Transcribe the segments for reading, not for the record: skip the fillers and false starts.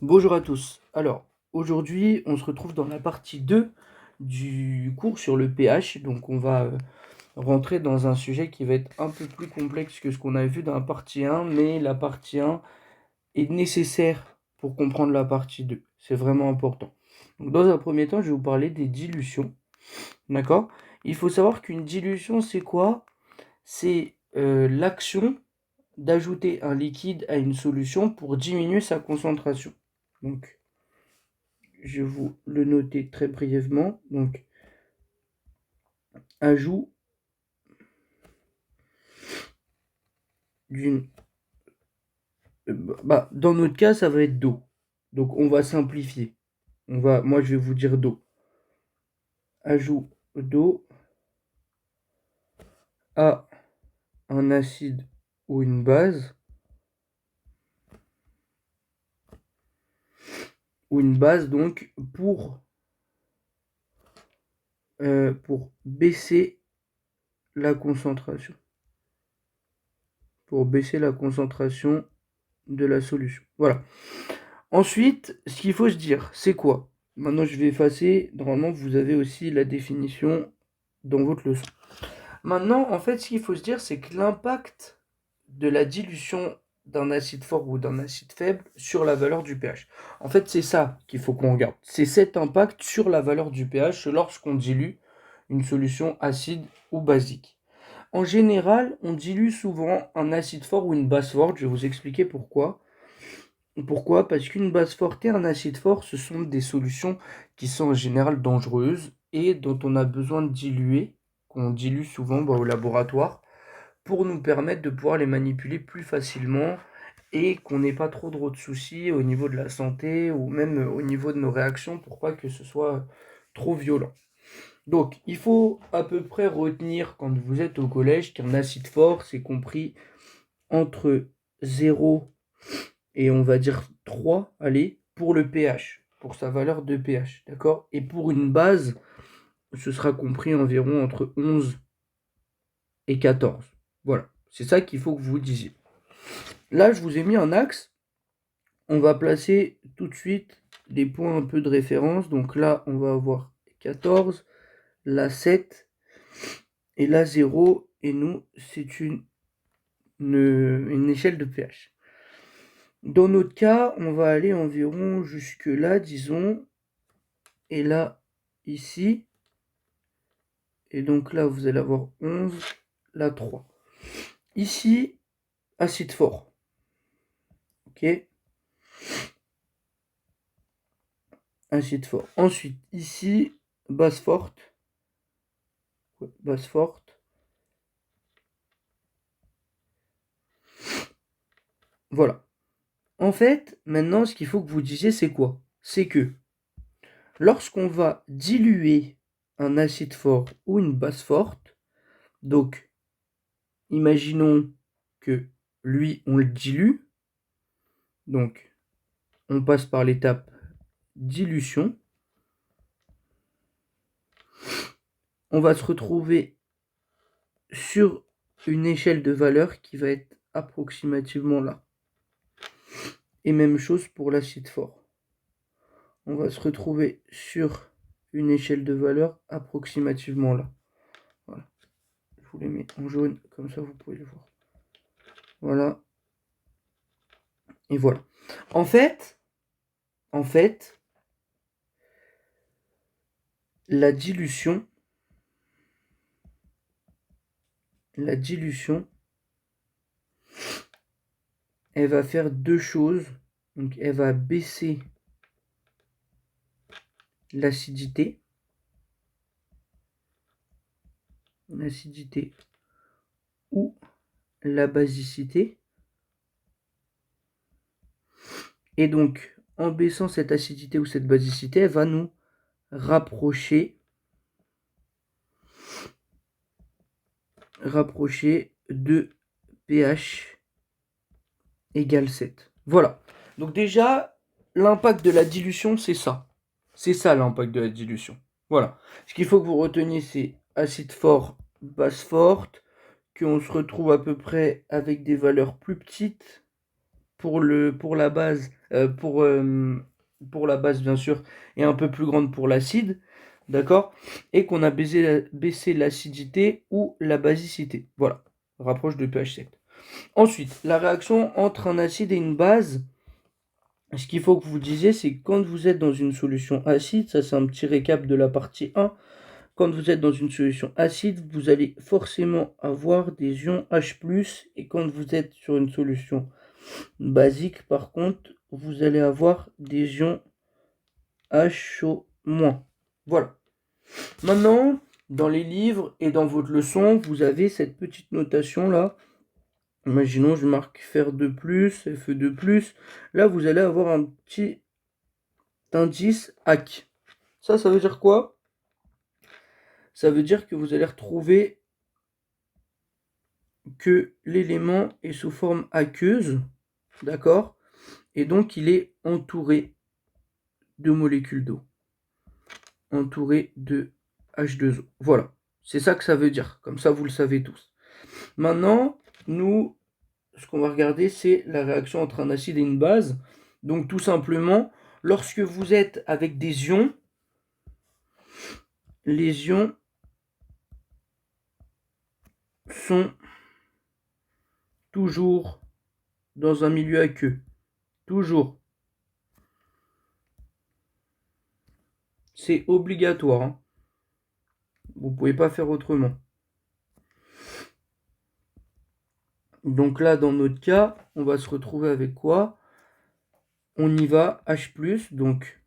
Bonjour à tous. Alors, aujourd'hui, on se retrouve dans la partie 2 du cours sur le pH. Donc, on va rentrer dans un sujet qui va être un peu plus complexe que ce qu'on a vu dans la partie 1, mais la partie 1 est nécessaire pour comprendre la partie 2. C'est vraiment important. Donc, dans un premier temps, je vais vous parler des dilutions. D'accord? Il faut savoir qu'une dilution, c'est quoi? C'est l'action d'ajouter un liquide à une solution pour diminuer sa concentration. Donc, je vais vous le noter très brièvement. Donc, ajout d'une... dans notre cas, ça va être d'eau. Donc, on va simplifier. Moi, je vais vous dire d'eau. Ajout d'eau à un acide ou une base. Ou une base, donc, pour baisser la concentration. Pour baisser la concentration de la solution. Voilà. Ensuite, ce qu'il faut se dire, c'est quoi? Maintenant, je vais effacer. Normalement, vous avez aussi la définition dans votre leçon. Maintenant, en fait, ce qu'il faut se dire, c'est que l'impact de la dilution d'un acide fort ou d'un acide faible sur la valeur du pH. En fait, c'est ça qu'il faut qu'on regarde. C'est cet impact sur la valeur du pH lorsqu'on dilue une solution acide ou basique. En général, on dilue souvent un acide fort ou une base forte. Je vais vous expliquer pourquoi. Pourquoi? Parce qu'une base forte et un acide fort, ce sont des solutions qui sont en général dangereuses et dont on a besoin de diluer, qu'on dilue souvent au laboratoire, pour nous permettre de pouvoir les manipuler plus facilement et qu'on n'ait pas trop de soucis au niveau de la santé ou même au niveau de nos réactions pour pas que ce soit trop violent. Donc, il faut à peu près retenir quand vous êtes au collège qu'un acide fort, c'est compris entre 0 et on va dire 3, allez, pour le pH, pour sa valeur de pH, d'accord? Et pour une base, ce sera compris environ entre 11 et 14. Voilà, c'est ça qu'il faut que vous disiez. Là, je vous ai mis un axe. On va placer tout de suite des points un peu de référence. Donc là, on va avoir 14, là 7, et là 0. Et nous, c'est une échelle de pH. Dans notre cas, on va aller environ jusque là, disons. Et là, ici. Et donc là, vous allez avoir 11, là 3. Ici, acide fort. Ok? Acide fort. Ensuite, ici, base forte. Base forte. Voilà. En fait, maintenant, ce qu'il faut que vous disiez, c'est quoi? C'est que lorsqu'on va diluer un acide fort ou une base forte, donc, imaginons que lui, on le dilue. Donc, on passe par l'étape dilution. On va se retrouver sur une échelle de valeur qui va être approximativement là. Et même chose pour l'acide fort. On va se retrouver sur une échelle de valeur approximativement là. Voilà. Je vous les mets en jaune, comme ça vous pouvez le voir. Voilà. Et voilà. En fait, la dilution, elle va faire deux choses. Donc, elle va baisser l'acidité. Ou la basicité. Et donc, en baissant cette acidité ou cette basicité, elle va nous rapprocher de pH égale 7. Voilà. Donc déjà, l'impact de la dilution, c'est ça. C'est ça l'impact de la dilution. Voilà. Ce qu'il faut que vous reteniez, c'est acide fort, base forte, qu'on se retrouve à peu près avec des valeurs plus petites pour la base, pour la base bien sûr, et un peu plus grande pour l'acide, d'accord? Et qu'on a baissé l'acidité ou la basicité. Voilà, rapproche de pH 7. Ensuite, la réaction entre un acide et une base, ce qu'il faut que vous disiez, c'est que quand vous êtes dans une solution acide, ça c'est un petit récap de la partie 1, quand vous êtes dans une solution acide, vous allez forcément avoir des ions H+, et quand vous êtes sur une solution basique, par contre, vous allez avoir des ions HO-. Voilà. Maintenant, dans les livres et dans votre leçon, vous avez cette petite notation là. Imaginons, je marque Fer2+, Fe2+. Là, vous allez avoir un petit indice AC. Ça veut dire quoi? Ça veut dire que vous allez retrouver que l'élément est sous forme aqueuse, d'accord? Et donc, il est entouré de molécules d'eau. Entouré de H2O. Voilà. C'est ça que ça veut dire. Comme ça, vous le savez tous. Maintenant, nous, ce qu'on va regarder, c'est la réaction entre un acide et une base. Donc, tout simplement, lorsque vous êtes avec des ions, les ions sont toujours dans un milieu aqueux. Toujours. C'est obligatoire. Hein. Vous ne pouvez pas faire autrement. Donc là, dans notre cas, on va se retrouver avec quoi? On y va, H+, donc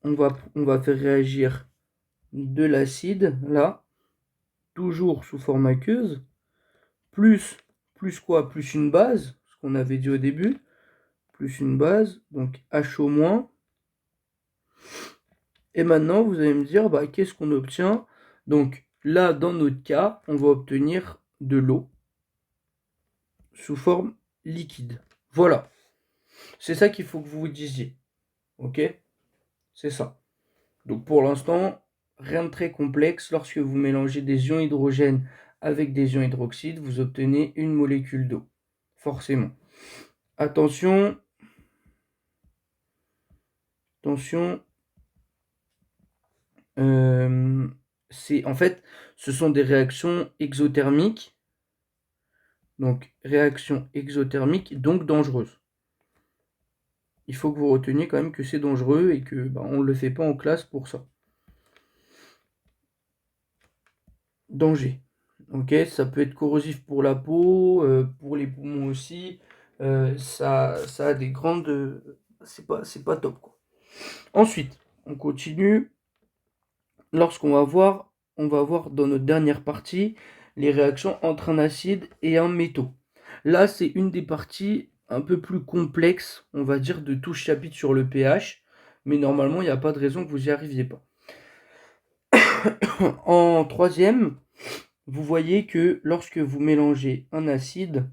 on va faire réagir de l'acide, là, toujours sous forme aqueuse, plus quoi? Plus une base, ce qu'on avait dit au début, plus une base, donc HO-. Et maintenant, vous allez me dire, bah, qu'est-ce qu'on obtient? Donc là, dans notre cas, on va obtenir de l'eau sous forme liquide. Voilà. C'est ça qu'il faut que vous vous disiez. Ok? C'est ça. Donc pour l'instant, rien de très complexe. Lorsque vous mélangez des ions hydrogène avec des ions hydroxyde, vous obtenez une molécule d'eau. Forcément. Attention. Attention. En fait, ce sont des réactions exothermiques. Donc, réaction exothermique, donc dangereuse. Il faut que vous reteniez quand même que c'est dangereux et que on ne le fait pas en classe pour ça. Danger. Ok, ça peut être corrosif pour la peau, pour les poumons aussi. Ça a des grandes. C'est pas top quoi. Ensuite, on continue. Lorsqu'on on va voir dans notre dernière partie les réactions entre un acide et un métaux. Là, c'est une des parties un peu plus complexes, on va dire, de tout ce chapitre sur le pH. Mais normalement, il n'y a pas de raison que vous n'y arriviez pas. En troisième, vous voyez que lorsque vous mélangez un acide,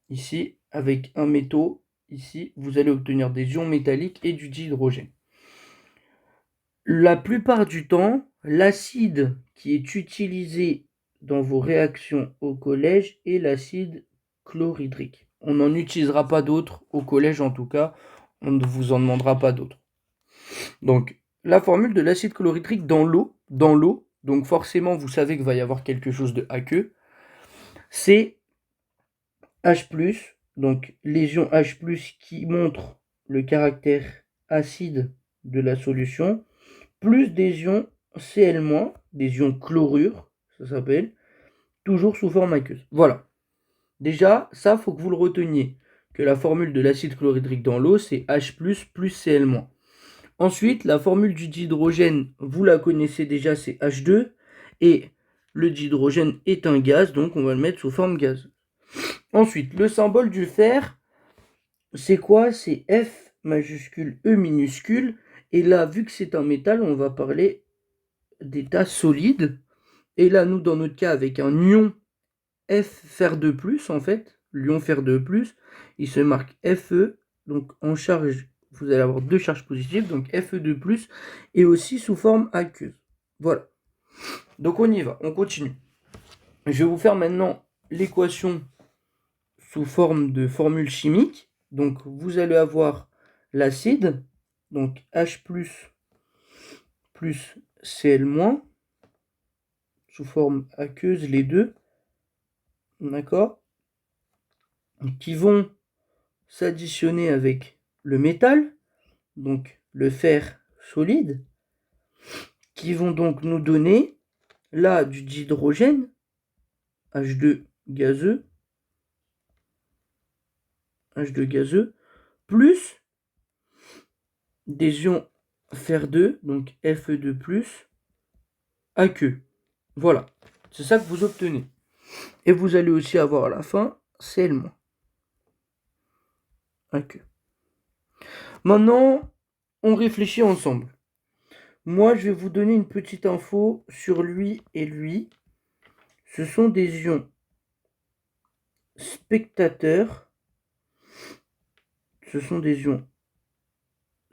ici, avec un métaux, ici, vous allez obtenir des ions métalliques et du dihydrogène. La plupart du temps, l'acide qui est utilisé dans vos réactions au collège est l'acide chlorhydrique. On n'en utilisera pas d'autres au collège en tout cas, on ne vous en demandera pas d'autres. Donc, la formule de l'acide chlorhydrique dans l'eau, donc forcément vous savez qu'il va y avoir quelque chose de aqueux, c'est H+, donc les ions H+, qui montrent le caractère acide de la solution, plus des ions Cl-, des ions chlorure, ça s'appelle, toujours sous forme aqueuse. Voilà. Déjà, ça, faut que vous le reteniez, que la formule de l'acide chlorhydrique dans l'eau, c'est H+, plus Cl-. Ensuite, la formule du dihydrogène, vous la connaissez déjà, c'est H2, et le dihydrogène est un gaz, donc on va le mettre sous forme gazeuse. Ensuite, le symbole du fer, c'est quoi? C'est F majuscule E minuscule, et là, vu que c'est un métal, on va parler d'état solide. Et là, nous, dans notre cas, avec un ion F Fer2+, en fait, l'ion Fer2+, il se marque Fe, donc en charge, vous allez avoir deux charges positives, donc Fe2+, et aussi sous forme aqueuse. Voilà. Donc on y va, on continue. Je vais vous faire maintenant l'équation sous forme de formule chimique. Donc vous allez avoir l'acide, donc H+, plus Cl-, sous forme aqueuse les deux, d'accord, qui vont s'additionner avec le métal, donc le fer solide, qui vont donc nous donner là du dihydrogène, H2 gazeux, plus des ions fer2, donc Fe2+, aqueux. Voilà, c'est ça que vous obtenez. Et vous allez aussi avoir à la fin Cl-, aqueux. Maintenant, on réfléchit ensemble. Moi, je vais vous donner une petite info sur lui et lui. Ce sont des ions spectateurs. Ce sont des ions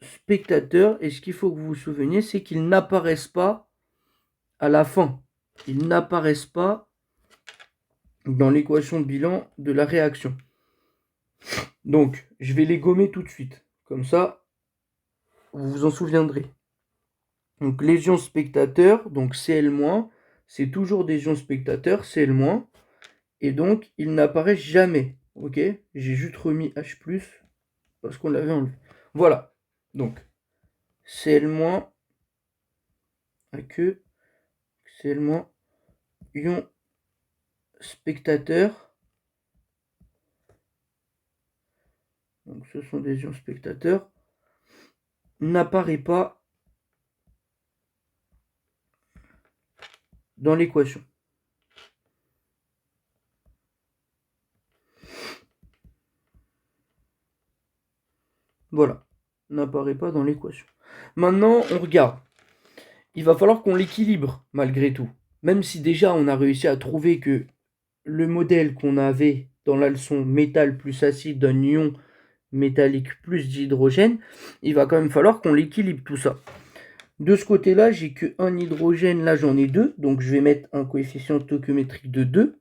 spectateurs. Et ce qu'il faut que vous vous souveniez, c'est qu'ils n'apparaissent pas à la fin. Ils n'apparaissent pas dans l'équation de bilan de la réaction. Donc, je vais les gommer tout de suite. Comme ça, vous vous en souviendrez. Donc, les ions spectateurs, donc Cl-, c'est toujours des ions spectateurs, Cl-, et donc ils n'apparaissent jamais. Ok, j'ai juste remis H+, parce qu'on l'avait enlevé. Voilà, donc Cl-, aqueux, Cl-, ion spectateur. Donc ce sont des ions spectateurs. N'apparaît pas dans l'équation. Voilà, n'apparaît pas dans l'équation. Maintenant, on regarde. Il va falloir qu'on l'équilibre, malgré tout. Même si déjà on a réussi à trouver que le modèle qu'on avait dans la leçon métal plus acide d'un ion métallique plus d'hydrogène, il va quand même falloir qu'on l'équilibre tout ça. De ce côté-là, j'ai que un hydrogène, là j'en ai 2, donc je vais mettre un coefficient stoichiométrique de 2.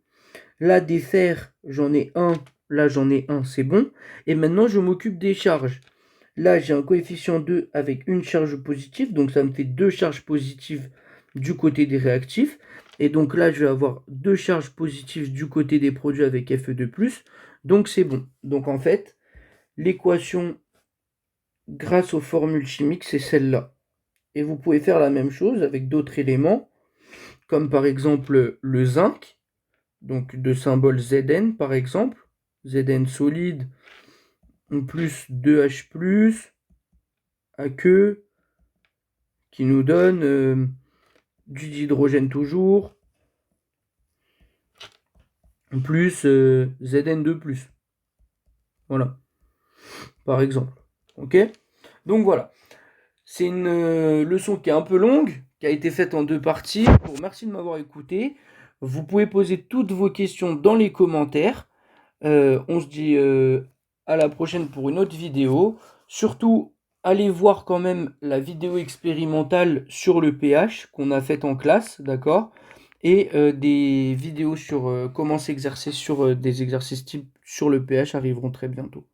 Là, des fers, j'en ai 1, là j'en ai 1, c'est bon. Et maintenant, je m'occupe des charges. Là, j'ai un coefficient 2 avec une charge positive, donc ça me fait 2 charges positives du côté des réactifs. Et donc là, je vais avoir 2 charges positives du côté des produits avec Fe2+, donc c'est bon. Donc en fait, l'équation, grâce aux formules chimiques, c'est celle-là. Et vous pouvez faire la même chose avec d'autres éléments, comme par exemple le zinc, donc de symbole Zn par exemple, Zn solide, plus 2H+, aqueux, qui nous donne du dihydrogène toujours, plus Zn2+. Voilà, par exemple. Ok? Donc voilà. C'est une leçon qui est un peu longue, qui a été faite en 2 parties. Je vous remercie de m'avoir écouté. Vous pouvez poser toutes vos questions dans les commentaires. On se dit à la prochaine pour une autre vidéo. Surtout, allez voir quand même la vidéo expérimentale sur le pH qu'on a faite en classe, d'accord? Et des vidéos sur comment s'exercer sur des exercices types sur le pH arriveront très bientôt.